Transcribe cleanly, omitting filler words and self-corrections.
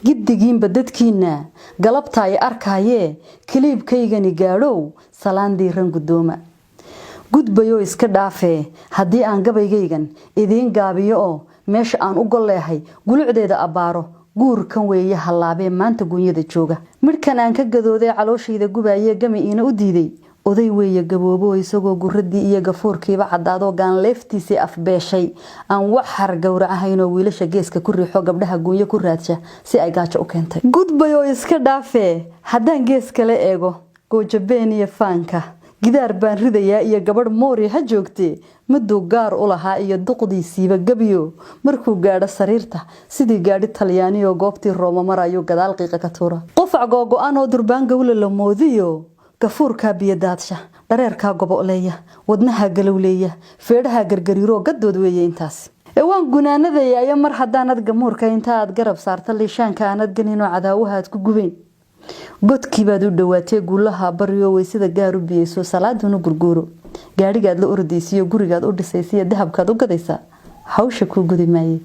giddigiinba dadkiina galabta ay arkayee kaliibkaygani gaadhow salaan diiran gudooma gudbayo iska dhaafee haddii aan gabaygaygan idiin gaabiyo oo meesha aan u golleehay gulucdeeda abbaaro guurkan weeye halaabee maanta guunyada jooga midkan aan ka gadooday calooshayda gubaayee gami iina u diiday oday weeye gaboobo isagoo guradii iyo gafuurkiiba cadaado gaan leeftiisii afbeeshay aan wax har gowracahayn oo wiilasha geeska ku riixo gabdhaha guunyo ku raadsha si ay gaajo u keentay gudbayo iska dhaafee haddaan gees kale eego goojabeen iyo faanka gidaar baan ridayaa iyo gabadh moori ha joogtee maduu gaar u lahaa iyo duqdiisiiba gabiyo markuu gaadho sariirta sidii gaadhi talyaaniyo goobtii rooma marayo gadaal qiiqa ka tuura qofac googo'an oo durbaan gowla la moodiyo gafuurka biyadaadsha dhareerka goboleeya wadnaha galowleeya feedhaha gargariiro gadood weeye intaas waan gunaanadaya mar haddaanad gamuurka inta aad garab saarta liishaanka aanad ganinoo cadaawahaad ku gubeyn godkii baad u dhawaatay guulaha bariyo weysida gaar u biyeyso salaaduna gurguuro gaadhigaad la ordaysiyo gurigaad u dhisaysiyo dahabkaad u gadaysaa hawsha ku gudi maayay